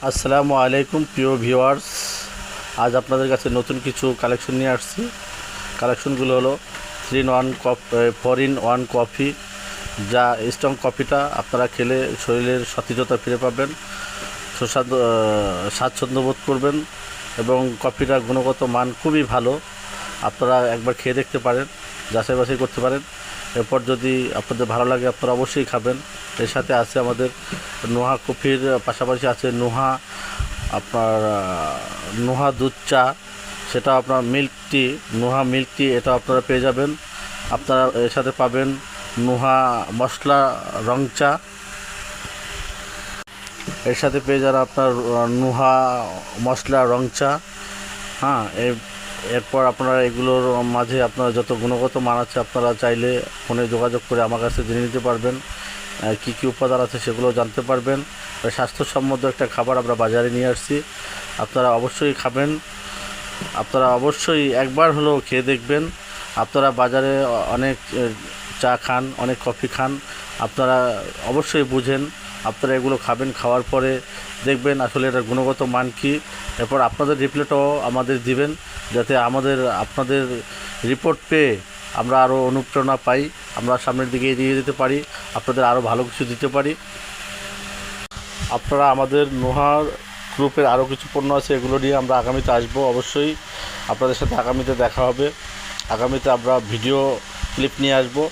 আসসালামু আলাইকুম প্রিয় ভিউয়ার্স। আজ আপনাদের কাছে নতুন কিছু কালেকশন নিয়ে আসছি। কালেকশনগুলো হলো 4 in 1 কফি, যা স্ট্রং কফিটা আপনারা খেলে শরীরের সতেজতা ফিরে পাবেন, স্বাচ্ছন্দ্য বোধ করবেন এবং কফিটার গুণগত মান খুবই ভালো। আপনারা একবার খেয়ে দেখতে পারেন, যাচাই বাছাই করতে পারেন। এরপর যদি আপনাদের ভালো লাগে আপনারা অবশ্যই খাবেন। এর সাথে আছে আমাদের নোহা কফির পাশাপাশি আছে নোহা দুধ চা, সেটা আপনার নোহা মিল্ক টি, এটা আপনারা পেয়ে যাবেন। আপনারা এর সাথে পাবেন নোহা মশলা রং চা, এর সাথে পেয়ে যাবেন আপনার নোহা মশলা রং চা। হ্যাঁ, এরপর আপনারা এগুলোর মাঝে আপনারা যত গুণগত মান আছে আপনারা চাইলে ফোনে যোগাযোগ করে আমার কাছে জেনে নিতে পারবেন। কী কী উপাদান আছে সেগুলো জানতে পারবেন। স্বাস্থ্যসম্মত একটা খাবার আমরা বাজারে নিয়ে আসছি, আপনারা অবশ্যই খাবেন। আপনারা অবশ্যই একবার হলেও খেয়ে দেখবেন। আপনারা বাজারে অনেক চা খান, অনেক কফি খান, আপনারা অবশ্যই বুঝেন। আপনারা এগুলো খাবেন, খাওয়ার পরে দেখবেন আসলে এটার গুণগত মান কী। এরপর আপনাদের রিপ্লেটাও আমাদের দিবেন, যাতে আপনাদের রিপোর্ট পেয়ে আমরা আরও অনুপ্রেরণা পাই, আমরা সামনের দিকে এগিয়ে যেতে পারি, আপনাদের আরও ভালো কিছু দিতে পারি। আপনারা আমাদের নোহার গ্রুপের আরও কিছু পণ্য আছে, এগুলো নিয়ে আমরা আগামীতে আসবো। অবশ্যই আপনাদের সাথে আগামীতে দেখা হবে। আগামীতে আমরা ভিডিও ক্লিপ নিয়ে আসবো।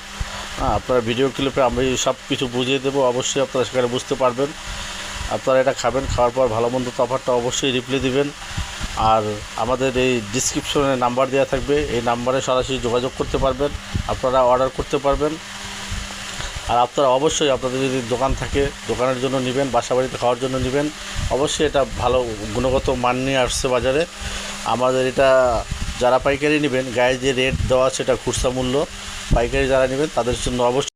আপনারা ভিডিও ক্লিপে আমি সব কিছু বুঝিয়ে দেবো, অবশ্যই আপনারা সেখানে বুঝতে পারবেন। আপনারা এটা খাবেন, খাওয়ার পর ভালো মন্দ তফাৎটা অবশ্যই রিপ্লাই দিবেন। আর আমাদের এই ডিসক্রিপশনে নাম্বার দেওয়া থাকবে, এই নাম্বারে সরাসরি যোগাযোগ করতে পারবেন, আপনারা অর্ডার করতে পারবেন। আর আপনারা অবশ্যই আপনাদের যদি দোকান থাকে দোকানের জন্য নেবেন, বাসা বাড়িতে খাওয়ার জন্য নেবেন, অবশ্যই এটা ভালো গুণগত মান নিয়ে আসছে বাজারে। আমাদের এটা যারা পাইকারি নেবেন, গায়ে যে রেট দেওয়া সেটা খুচরা মূল্য, পাইকারি যারা নেবেন তাদের জন্য অবশ্যই